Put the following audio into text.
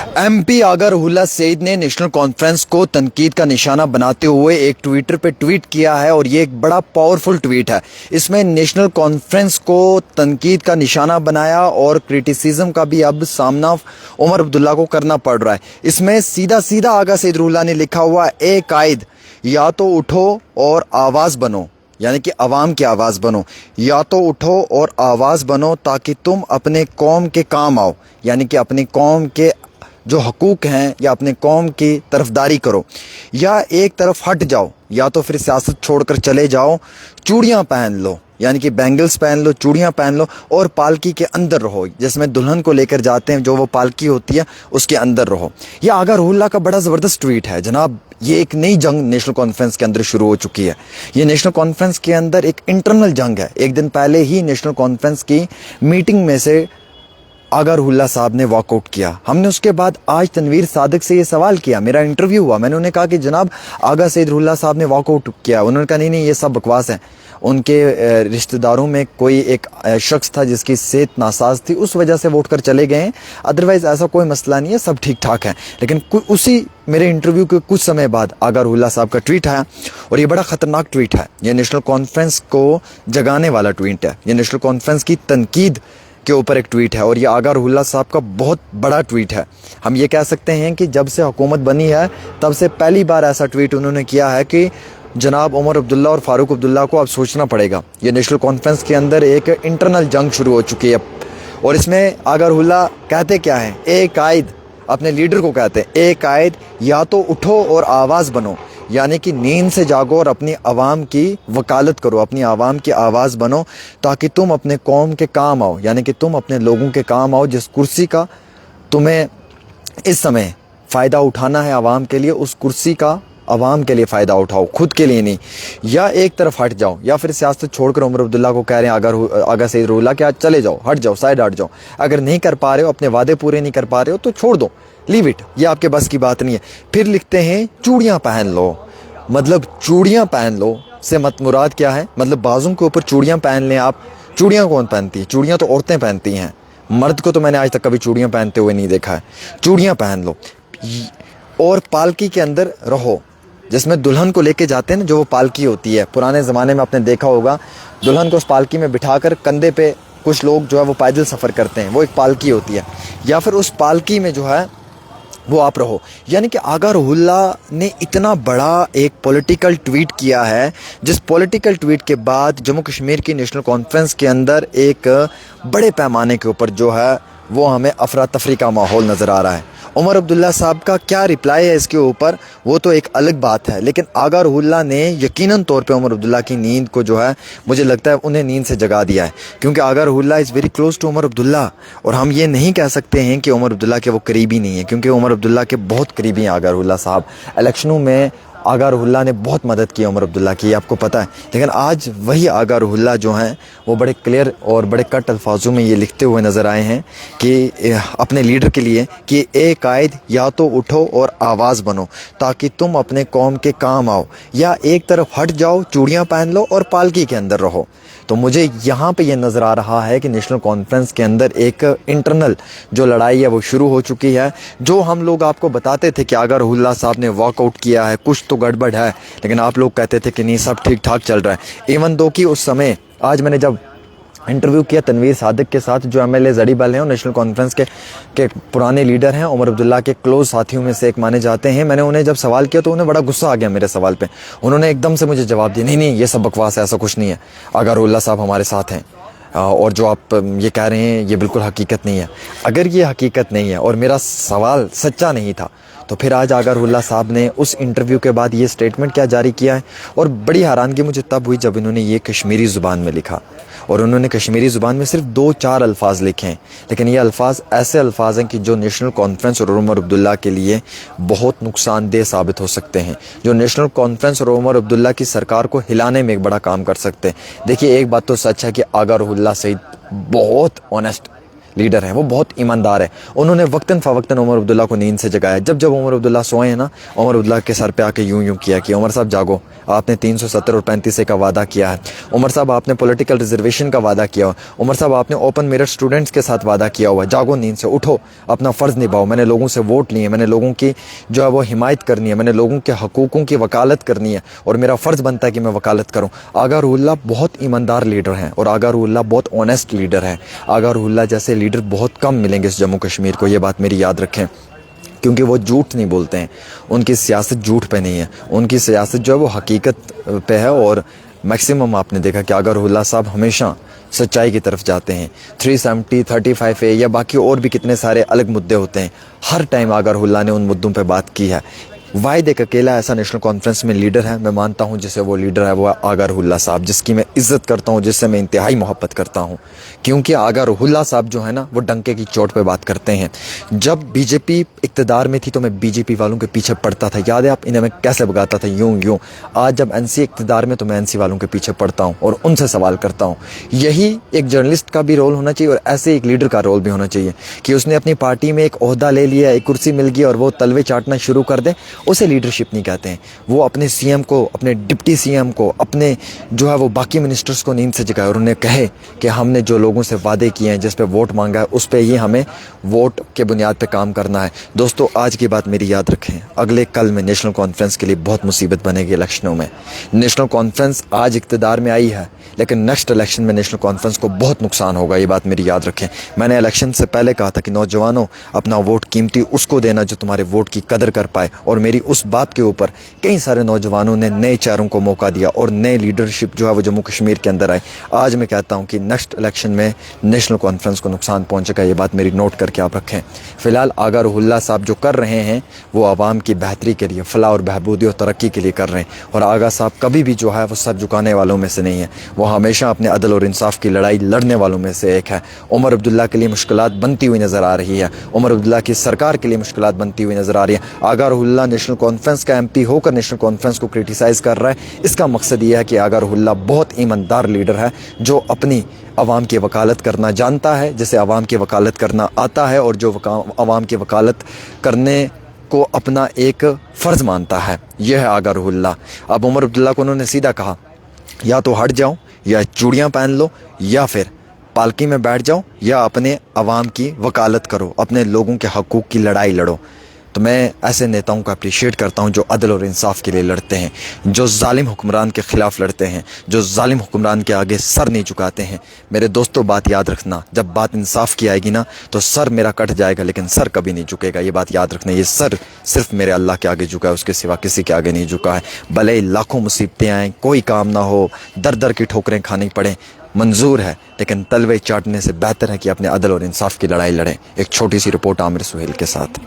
MP आगा Ruhollah Saeed ने national conference को तनकीद का निशाना बनाते हुए एक ट्विटर पे ट्वीट किया है और ये एक बड़ा पावरफुल ट्वीट है। इसमें नेशनल कॉन्फ्रेंस को तनकीद का निशाना बनाया और क्रिटिसिज्म का भी अब सामना उमर अब्दुल्ला को करना पड़ रहा है। इसमें सीधा सीधा आगा सईद रुहुल्लाह ने लिखा हुआ, ए कायद या तो उठो और आवाज़ बनो, यानी कि अवाम की आवाज़ बनो, या तो उठो और आवाज़ बनो ताकि तुम अपने कौम के काम आओ, यानी कि अपनी कौम के जो हकूक़ हैं या अपने कौम की तरफदारी करो, या एक तरफ हट जाओ, या तो फिर सियासत छोड़कर चले जाओ, चूड़ियाँ पहन लो, यानी कि बैंगल्स पहन लो, चूड़ियाँ पहन लो और पालकी के अंदर रहो, जिसमें दुल्हन को लेकर जाते हैं जो वो पालकी होती है उसके अंदर रहो। यह आगा रुहुल्लाह का बड़ा ज़बरदस्त ट्वीट है जनाब। ये एक नई जंग नेशनल कॉन्फ्रेंस के अंदर शुरू हो चुकी है। ये नेशनल कॉन्फ्रेंस के अंदर एक इंटरनल जंग है। एक दिन पहले ही नेशनल कॉन्फ्रेंस की मीटिंग में से आगा रुहुल्लाह साहब ने वॉकआउट किया। हमने उसके बाद आज तनवीर सादिक से ये सवाल किया, मेरा इंटरव्यू हुआ, मैंने उन्हें कहा कि जनाब आगा सईद रुहुल्लाह साहब ने वॉकआउट किया। उन्होंने कहा नहीं ये सब बकवास है, उनके रिश्तेदारों में कोई एक शख्स था जिसकी सेहत नासाज थी, उस वजह से वोट कर चले गए हैं, अदरवाइज़ ऐसा कोई मसला नहीं है, सब ठीक ठाक है। लेकिन उसी मेरे इंटरव्यू के कुछ समय बाद आगा रुहुल्लाह साहब का ट्वीट आया और ये बड़ा ख़तरनाक ट्वीट है। ये नेशनल कॉन्फ्रेंस को जगाने वाला ट्वीट है। ये नेशनल कॉन्फ्रेंस की तनकीद के ऊपर एक ट्वीट है और ये आगा रुहुल्लाह साहब का बहुत बड़ा ट्वीट है। हम ये कह सकते हैं कि जब से हुकूमत बनी है तब से पहली बार ऐसा ट्वीट उन्होंने किया है कि जनाब उमर अब्दुल्ला और फारूक अब्दुल्ला को अब सोचना पड़ेगा। ये नेशनल कॉन्फ्रेंस के अंदर एक इंटरनल जंग शुरू हो चुकी है और इसमें आगा रुहुल्लाह कहते क्या हैं, ए कायद, अपने लीडर को कहते हैं, ए कायद या तो उठो और आवाज़ बनो, यानी कि नींद से जागो और अपनी आवाम की वकालत करो, अपनी आवाम की आवाज़ बनो ताकि तुम अपने कौम के काम आओ, यानी कि तुम अपने लोगों के काम आओ। जिस कुर्सी का तुम्हें इस समय फ़ायदा उठाना है आवाम के लिए, उस कुर्सी का आवाम के लिए फ़ायदा उठाओ, खुद के लिए नहीं। या एक तरफ हट जाओ या फिर सियासत छोड़कर उमर अब्दुल्ला को कह रहे हैं आगा सईद रुहुल्लाह कि आज चले जाओ, हट जाओ, साइड हट जाओ। अगर नहीं कर पा रहे हो, अपने वादे पूरे नहीं कर पा रहे हो तो छोड़ दो, लीव इट, ये आपके बस की बात नहीं है। फिर लिखते हैं चूड़ियाँ पहन लो, मतलब चूड़ियाँ पहन लो से मत मुराद क्या है, मतलब बाजू के ऊपर चूड़ियाँ पहन लें आप। चूड़ियाँ कौन पहनती है? चूड़ियाँ तो औरतें पहनती हैं, मर्द को तो मैंने आज तक कभी चूड़ियाँ पहनते हुए नहीं देखा है। चूड़ियाँ पहन लो और पालकी के अंदर रहो, जिसमें दुल्हन को लेके जाते हैं ना, जो वो पालकी होती है। पुराने ज़माने में आपने देखा होगा दुल्हन को उस पालकी में बिठाकर कंधे पे कुछ लोग जो है वो पैदल सफ़र करते हैं, वो एक पालकी होती है। या फिर उस पालकी में जो है वो आप रहो। यानी कि आगा रुहुल्लाह ने इतना बड़ा एक पॉलिटिकल ट्वीट किया है, जिस पॉलिटिकल ट्वीट के बाद जम्मू कश्मीर की नेशनल कॉन्फ्रेंस के अंदर एक बड़े पैमाने के ऊपर जो है वो हमें अफरा तफरी का माहौल नज़र आ रहा है। उमर अब्दुल्ला साहब का क्या रिप्लाई है इसके ऊपर वो तो एक अलग बात है, लेकिन आगा रुहुल्लाह ने यकीनन तौर पे उमर अब्दुल्ला की नींद को जो है मुझे लगता है उन्हें नींद से जगा दिया है, क्योंकि Agha Ruhullah is very close to Omar Abdullah. और हम ये नहीं कह सकते हैं कि उमर अब्दुल्ला के वो करीबी नहीं है, क्योंकि उमर अब्दुल्ला के बहुत करीबी हैं आगा रुहुल्लाह साहब। इलेक्शनों में आगा रुहुल्लाह ने बहुत मदद की उमर अब्दुल्ला की, आपको पता है। लेकिन आज वही आगा रुहुल्लाह जो हैं वो बड़े क्लियर और बड़े कट अल्फाजों में ये लिखते हुए नज़र आए हैं कि अपने लीडर के लिए कि ए कायद या तो उठो और आवाज़ बनो ताकि तुम अपने कौम के काम आओ, या एक तरफ हट जाओ, चूड़ियाँ पहन लो और पालकी के अंदर रहो। तो मुझे यहाँ पे ये नज़र आ रहा है कि नेशनल कॉन्फ्रेंस के अंदर एक इंटरनल जो लड़ाई है वो शुरू हो चुकी है। जो हम लोग आपको बताते थे कि आगा रुहुल्लाह साहब ने वॉकआउट किया है, कुछ तो गड़बड़ है, लेकिन आप लोग कहते थे कि नहीं सब ठीक ठाक चल रहा है। इवन दो कि उस समय आज मैंने जब इंटरव्यू किया तनवीर सादिक के साथ, जो MLA जड़ी बल हैं और नेशनल कॉन्फ्रेंस के पुराने लीडर हैं, उमर अब्दुल्ला के क्लोज साथियों में से एक माने जाते हैं। मैंने उन्हें जब सवाल किया तो उन्हें बड़ा गुस्सा आ गया मेरे सवाल पे। उन्होंने एकदम से मुझे जवाब दिया, नहीं ये सब बकवास है, ऐसा कुछ नहीं है, आगा रुहुल्लाह साहब हमारे साथ हैं और जो आप ये कह रहे हैं ये बिल्कुल हकीकत नहीं है। अगर ये हकीकत नहीं है और मेरा सवाल सच्चा नहीं था तो फिर आज आगा रुहुल्लाह साहब ने उस इंटरव्यू के बाद ये स्टेटमेंट क्या जारी किया है। और बड़ी हैरानगी मुझे तब हुई जब इन्होंने ये कश्मीरी ज़ुबान में लिखा, और उन्होंने कश्मीरी ज़ुबान में सिर्फ 2-4 अल्फाज लिखे हैं, लेकिन ये अल्फाज ऐसे अल्फाज हैं कि जो नेशनल कॉन्फ्रेंस और उमर अब्दुल्ला के लिए बहुत नुकसानदेह साबित हो सकते हैं, जो नेशनल कॉन्फ्रेंस और उमर अब्दुल्ला की सरकार को हिलाने में एक बड़ा काम कर सकते हैं। देखिए एक बात तो सच है कि आगा रुहुल्लाह सईद बहुत ऑनेस्ट لیڈر ہیں, وہ بہت ایماندار ہے. انہوں نے وقتاً فوقتاً عمر عبداللہ کو نیند سے جگایا. جب عمر عبداللہ سوئے ہیں نا, عمر عبداللہ کے سر پہ آ کے یوں کیا کہ عمر صاحب جاگو, آپ نے 370 اور 35 کا وعدہ کیا ہے. عمر صاحب آپ نے پولیٹیکل ریزرویشن کا وعدہ کیا ہوا. عمر صاحب آپ نے اوپن میرٹ اسٹوڈنٹس کے ساتھ وعدہ کیا ہوا. جاگو نیند سے, اٹھو, اپنا فرض نبھاؤ. میں نے لوگوں سے ووٹ لیے, میں نے لوگوں کی جو ہے وہ حمایت کرنی ہے, میں نے لوگوں کے حقوقوں کی وکالت کرنی ہے, اور میرا فرض بنتا ہے کہ میں وکالت کروں. آغا روح اللہ بہت ایماندار لیڈر ہیں, اور آغا روح اللہ بہت آنیسٹ لیڈر ہیں. آغا روح اللہ جیسے لیڈر بہت کم ملیں گے اس جموں کشمیر کو, یہ بات میری یاد رکھیں, کیونکہ وہ جھوٹ نہیں بولتے ہیں. ان کی سیاست جھوٹ پہ نہیں ہے, ان کی سیاست جو ہے وہ حقیقت پہ ہے. اور میکسیمم آپ نے دیکھا کہ آغا روح اللہ صاحب ہمیشہ سچائی کی طرف جاتے ہیں. 370 35A یا باقی اور بھی کتنے سارے الگ مدعے ہوتے ہیں, ہر ٹائم آغا روح اللہ نے ان مدعوں پہ بات کی ہے. واحد ایک اکیلا ایسا نیشنل کانفرنس میں لیڈر ہے, میں مانتا ہوں جسے وہ لیڈر ہے وہ آغا روح اللہ صاحب, جس کی میں عزت کرتا ہوں, جس سے میں انتہائی محبت کرتا ہوں. کیونکہ آغا روح اللہ صاحب جو ہے نا وہ ڈنکے کی چوٹ پہ بات کرتے ہیں. جب بی جے پی اقتدار میں تھی تو میں بی جے پی والوں کے پیچھے پڑتا تھا, یاد ہے آپ, انہیں میں کیسے بگاتا تھا, یوں. آج جب این سی اقتدار میں تو میں این سی والوں کے پیچھے پڑتا ہوں اور ان سے سوال کرتا ہوں. یہی ایک جرنلسٹ کا بھی رول ہونا چاہیے, اور ایسے ایک لیڈر کا رول بھی ہونا چاہیے کہ اس نے اپنی پارٹی میں ایک عہدہ لے لیا, ایک کرسی مل گئی اور وہ تلوے چاٹنا شروع کر دے, اسے لیڈرشپ نہیں کہتے ہیں. وہ اپنے سی ایم کو, اپنے ڈپٹی سی ایم کو, اپنے جو ہے وہ باقی منسٹرز کو نیند سے جگائے اور انہیں کہے کہ ہم نے جو لوگوں سے وعدے کیے ہیں, جس پہ ووٹ مانگا ہے, اس پہ ہی ہمیں ووٹ کے بنیاد پہ کام کرنا ہے. دوستو آج کی بات میری یاد رکھیں, اگلے کل میں نیشنل کانفرنس کے لیے بہت مصیبت بنے گی الیکشنوں میں. نیشنل کانفرنس آج اقتدار میں آئی ہے, لیکن نیکسٹ الیکشن میں نیشنل کانفرنس کو بہت نقصان ہوگا, یہ بات میری یاد رکھیں. میں نے الیکشن سے پہلے کہا تھا کہ نوجوانوں اپنا ووٹ قیمتی اس کو دینا جو تمہارے ووٹ کی قدر کر پائے, اور میری اس بات کے اوپر کئی سارے نوجوانوں نے نئے چہروں کو موقع دیا اور نئے لیڈرشپ جو ہے وہ جموں کشمیر کے اندر آئے. آج میں کہتا ہوں کہ نیکسٹ الیکشن میں نیشنل کانفرنس کو نقصان پہنچے گا, یہ بات میری نوٹ کر کے آپ رکھیں. فی الحال آغا روح اللہ صاحب جو کر رہے ہیں وہ عوام کی بہتری کے لیے, فلاح اور بہبودی اور ترقی کے لیے کر رہے ہیں. اور آغا صاحب کبھی بھی جو ہے وہ سر جھکانے والوں میں سے نہیں ہے, وہ ہمیشہ اپنے عدل اور انصاف کی لڑائی لڑنے والوں میں سے ایک ہے. عمر عبداللہ کے لیے مشکلات بنتی ہوئی نظر آ رہی ہے, عمر عبداللہ کی سرکار کے لیے مشکلات بنتی ہوئی نظر آ رہی ہے. آغا روح اللہ نیشنل کانفرنس کا ایم پی ہو کر نیشنل کانفرنس کو کرٹیسائز کر رہا ہے. اس کا مقصد یہ ہے کہ آغا روح اللہ بہت ایماندار لیڈر ہے, جو اپنی عوام کی وکالت کرنا جانتا ہے, جسے عوام کی وکالت کرنا آتا ہے, اور جو عوام کی وکالت کرنے کو اپنا ایک فرض مانتا ہے. یہ ہے آغا روح اللہ. اب عمر عبداللہ کو انہوں نے سیدھا کہا, یا تو ہٹ جاؤ, یا چوڑیاں پہن لو, یا پھر پالکی میں بیٹھ جاؤ, یا اپنے عوام کی وکالت کرو, اپنے لوگوں کے حقوق کی لڑائی لڑو. تو میں ایسے نیتاؤں کو اپریشیٹ کرتا ہوں جو عدل اور انصاف کے لیے لڑتے ہیں, جو ظالم حکمران کے خلاف لڑتے ہیں, جو ظالم حکمران کے آگے سر نہیں جھکاتے ہیں. میرے دوستوں بات یاد رکھنا, جب بات انصاف کی آئے گی نا تو سر میرا کٹ جائے گا, لیکن سر کبھی نہیں جھکے گا, یہ بات یاد رکھنا. یہ سر صرف میرے اللہ کے آگے جھکا ہے, اس کے سوا کسی کے آگے نہیں جھکا ہے. بھلے لاکھوں مصیبتیں آئیں, کوئی کام نہ ہو, در در کی ٹھوکریں کھانی پڑیں, منظور ہے, لیکن تلوے چاٹنے سے بہتر ہے کہ اپنے عدل اور انصاف کی لڑائی لڑیں. ایک چھوٹی سی رپورٹ عامر سہیل کے ساتھ.